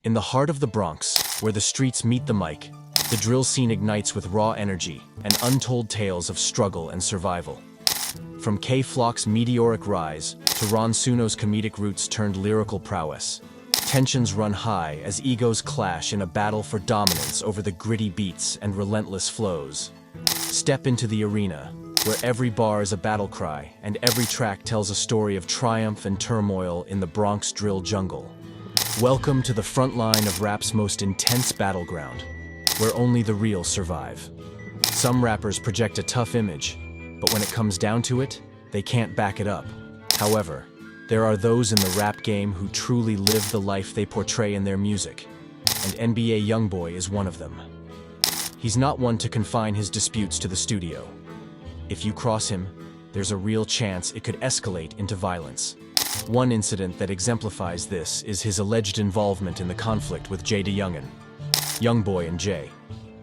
In the heart of the Bronx, where the streets meet the mic, the drill scene ignites with raw energy and untold tales of struggle and survival. From K-Flock's meteoric rise to Ron Suno's comedic roots turned lyrical prowess, tensions run high as egos clash in a battle for dominance over the gritty beats and relentless flows. Step into the arena, where every bar is a battle cry and every track tells a story of triumph and turmoil in the Bronx drill jungle. Welcome to the front line of rap's most intense battleground, where only the real survive. Some rappers project a tough image, but when it comes down to it, they can't back it up. However, there are those in the rap game who truly live the life they portray in their music, and NBA YoungBoy is one of them. He's not one to confine his disputes to the studio. If you cross him, there's a real chance it could escalate into violence. One incident that exemplifies this is his alleged involvement in the conflict with Youngan, YoungBoy and Jay.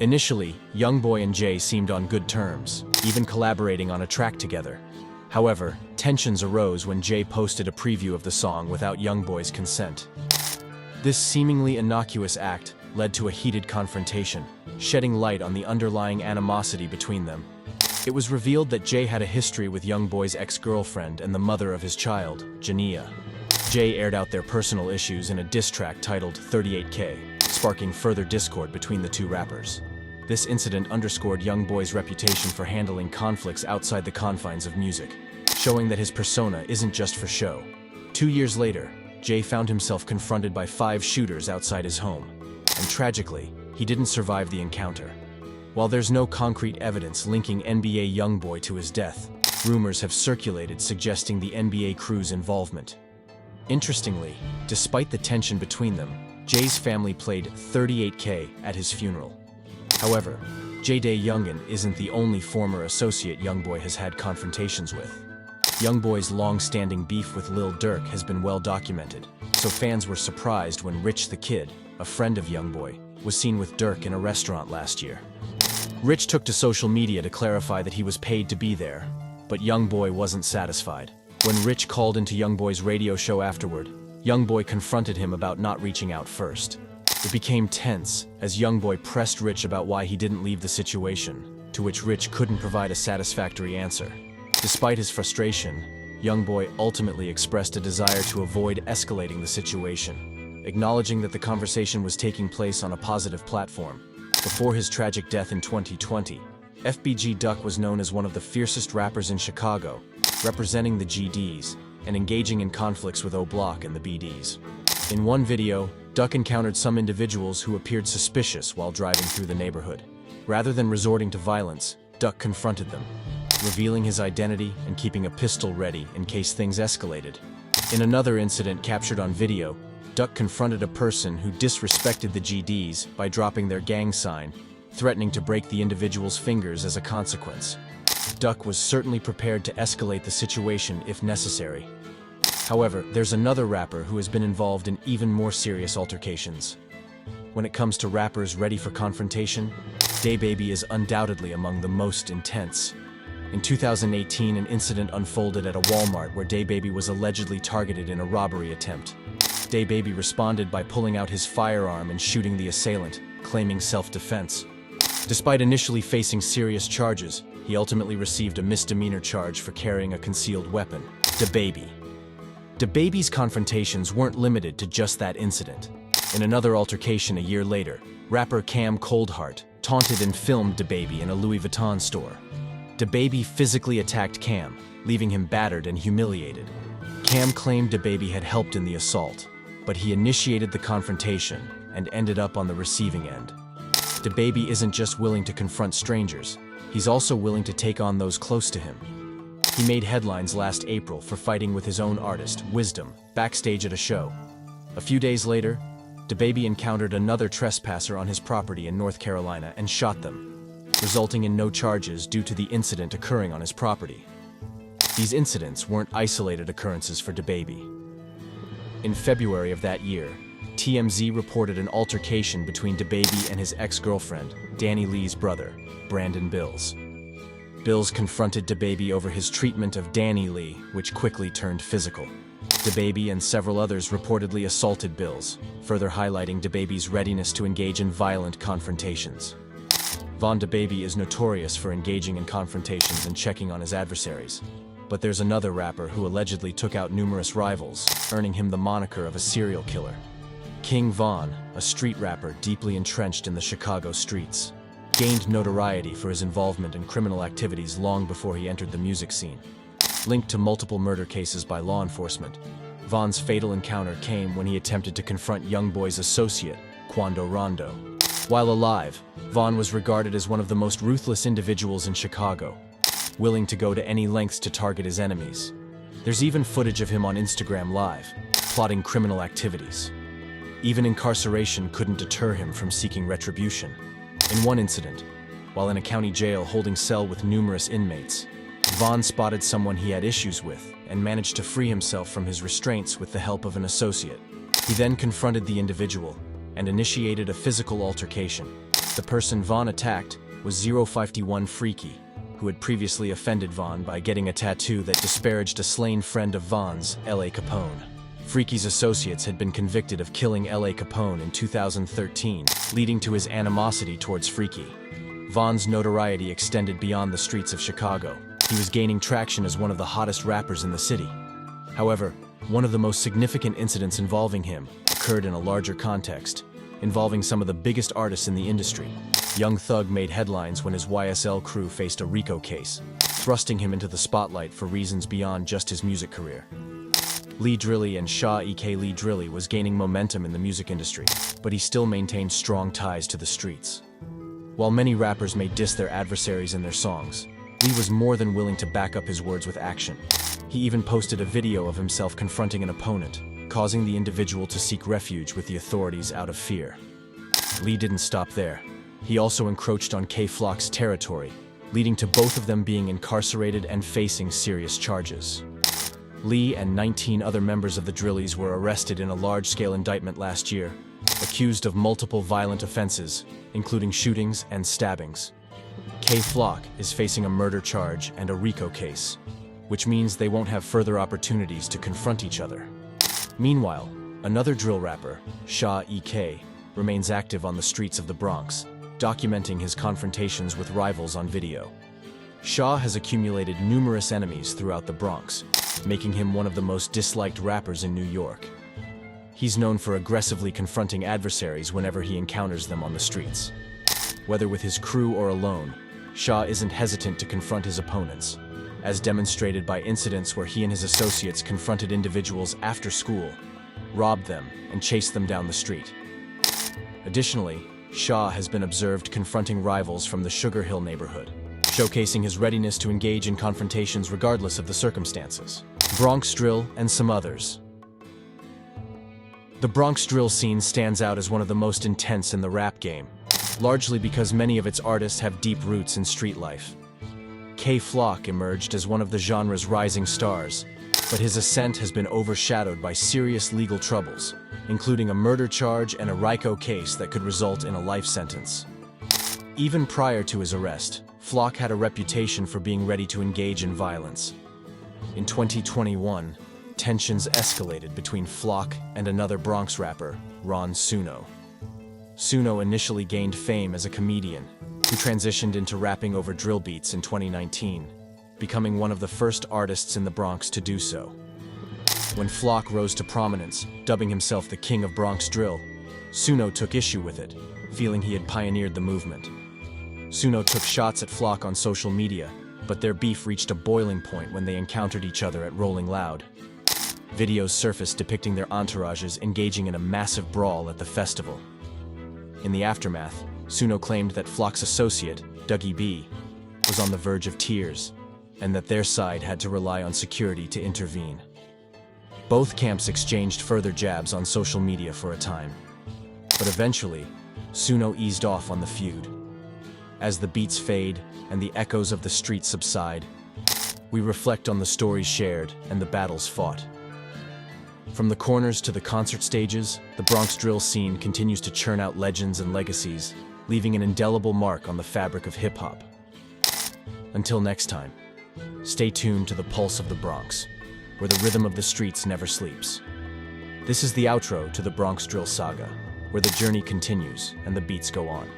Initially, YoungBoy and Jay seemed on good terms, even collaborating on a track together. However, tensions arose when Jay posted a preview of the song without YoungBoy's consent. This seemingly innocuous act led to a heated confrontation, shedding light on the underlying animosity between them. It was revealed that Jay had a history with YoungBoy's ex-girlfriend and the mother of his child, Jania. Jay aired out their personal issues in a diss track titled 38K, sparking further discord between the two rappers. This incident underscored YoungBoy's reputation for handling conflicts outside the confines of music, showing that his persona isn't just for show. 2 years later, Jay found himself confronted by 5 shooters outside his home, and tragically, he didn't survive the encounter. While there's no concrete evidence linking NBA YoungBoy to his death, rumors have circulated suggesting the NBA crew's involvement. Interestingly, despite the tension between them, Jay's family played 38K at his funeral. However, Youngan isn't the only former associate YoungBoy has had confrontations with. YoungBoy's long-standing beef with Lil Durk has been well documented, so fans were surprised when Rich the Kid, a friend of YoungBoy, was seen with Durk in a restaurant last year. Rich took to social media to clarify that he was paid to be there, but YoungBoy wasn't satisfied. When Rich called into YoungBoy's radio show afterward, YoungBoy confronted him about not reaching out first. It became tense as YoungBoy pressed Rich about why he didn't leave the situation, to which Rich couldn't provide a satisfactory answer. Despite his frustration, YoungBoy ultimately expressed a desire to avoid escalating the situation, acknowledging that the conversation was taking place on a positive platform. Before his tragic death in 2020, FBG Duck was known as one of the fiercest rappers in Chicago, representing the GDs and engaging in conflicts with O-Block and the BDs. In one video, Duck encountered some individuals who appeared suspicious while driving through the neighborhood. Rather than resorting to violence, Duck confronted them, revealing his identity and keeping a pistol ready in case things escalated. In another incident captured on video, Duck confronted a person who disrespected the GDs by dropping their gang sign, threatening to break the individual's fingers as a consequence. Duck was certainly prepared to escalate the situation if necessary. However, there's another rapper who has been involved in even more serious altercations. When it comes to rappers ready for confrontation, DaBaby is undoubtedly among the most intense. In 2018, an incident unfolded at a Walmart where DaBaby was allegedly targeted in a robbery attempt. DaBaby responded by pulling out his firearm and shooting the assailant, claiming self-defense. Despite initially facing serious charges, he ultimately received a misdemeanor charge for carrying a concealed weapon. DaBaby. DaBaby's confrontations weren't limited to just that incident. In another altercation a year later, rapper Cam Coldheart taunted and filmed DaBaby in a Louis Vuitton store. DaBaby physically attacked Cam, leaving him battered and humiliated. Cam claimed DaBaby had helped in the assault, but he initiated the confrontation and ended up on the receiving end. DaBaby isn't just willing to confront strangers, he's also willing to take on those close to him. He made headlines last April for fighting with his own artist, Wisdom, backstage at a show. A few days later, DaBaby encountered another trespasser on his property in North Carolina and shot them, resulting in no charges due to the incident occurring on his property. These incidents weren't isolated occurrences for DaBaby. In February of that year, TMZ reported an altercation between DaBaby and his ex-girlfriend, Danny Lee's brother, Brandon Bills. Bills confronted DaBaby over his treatment of Danny Lee, which quickly turned physical. DaBaby and several others reportedly assaulted Bills, further highlighting DaBaby's readiness to engage in violent confrontations. DaBaby is notorious for engaging in confrontations and checking on his adversaries. But there's another rapper who allegedly took out numerous rivals, earning him the moniker of a serial killer. King Von, a street rapper deeply entrenched in the Chicago streets, gained notoriety for his involvement in criminal activities long before he entered the music scene. Linked to multiple murder cases by law enforcement, Von's fatal encounter came when he attempted to confront YoungBoy's associate, Quando Rondo. While alive, Von was regarded as one of the most ruthless individuals in Chicago, willing to go to any lengths to target his enemies. There's even footage of him on Instagram Live, plotting criminal activities. Even incarceration couldn't deter him from seeking retribution. In one incident, while in a county jail holding cell with numerous inmates, Von spotted someone he had issues with and managed to free himself from his restraints with the help of an associate. He then confronted the individual and initiated a physical altercation. The person Von attacked was 051 Freaky, who had previously offended Von by getting a tattoo that disparaged a slain friend of Von's, L.A. Capone. Freaky's associates had been convicted of killing L.A. Capone in 2013, leading to his animosity towards Freaky. Von's notoriety extended beyond the streets of Chicago. He was gaining traction as one of the hottest rappers in the city. However, one of the most significant incidents involving him occurred in a larger context, involving some of the biggest artists in the industry. Young Thug made headlines when his YSL crew faced a RICO case, thrusting him into the spotlight for reasons beyond just his music career. Lee Drilly and Shaw E.K. Lee Drilly was gaining momentum in the music industry, but he still maintained strong ties to the streets. While many rappers may diss their adversaries in their songs, Lee was more than willing to back up his words with action. He even posted a video of himself confronting an opponent, causing the individual to seek refuge with the authorities out of fear. Lee didn't stop there. He also encroached on K-Flock's territory, leading to both of them being incarcerated and facing serious charges. Lee and 19 other members of the Drillies were arrested in a large-scale indictment last year, accused of multiple violent offenses, including shootings and stabbings. K-Flock is facing a murder charge and a RICO case, which means they won't have further opportunities to confront each other. Meanwhile, another drill rapper, Shaw E.K., remains active on the streets of the Bronx, documenting his confrontations with rivals on video. Shaw has accumulated numerous enemies throughout the Bronx, making him one of the most disliked rappers in New York. He's known for aggressively confronting adversaries whenever he encounters them on the streets. Whether with his crew or alone, Shaw isn't hesitant to confront his opponents, as demonstrated by incidents where he and his associates confronted individuals after school, robbed them, and chased them down the street. Additionally, Shaw has been observed confronting rivals from the Sugar Hill neighborhood, showcasing his readiness to engage in confrontations regardless of the circumstances. Bronx drill and some others. The Bronx drill scene stands out as one of the most intense in the rap game, largely because many of its artists have deep roots in street life. K-Flock emerged as one of the genre's rising stars, but his ascent has been overshadowed by serious legal troubles, including a murder charge and a RICO case that could result in a life sentence. Even prior to his arrest, Flock had a reputation for being ready to engage in violence. In 2021, tensions escalated between Flock and another Bronx rapper, Ron Suno. Suno initially gained fame as a comedian, who transitioned into rapping over drill beats in 2019, becoming one of the first artists in the Bronx to do so. When Flock rose to prominence, dubbing himself the King of Bronx Drill, Suno took issue with it, feeling he had pioneered the movement. Suno took shots at Flock on social media, but their beef reached a boiling point when they encountered each other at Rolling Loud. Videos surfaced depicting their entourages engaging in a massive brawl at the festival. In the aftermath, Suno claimed that Flock's associate, DaBaby, was on the verge of tears, and that their side had to rely on security to intervene. Both camps exchanged further jabs on social media for a time, but eventually, Suno eased off on the feud. As the beats fade and the echoes of the street subside, we reflect on the stories shared and the battles fought. From the corners to the concert stages, the Bronx drill scene continues to churn out legends and legacies, leaving an indelible mark on the fabric of hip-hop. Until next time, stay tuned to the pulse of the Bronx, where the rhythm of the streets never sleeps. This is the outro to the Bronx drill saga, where the journey continues and the beats go on.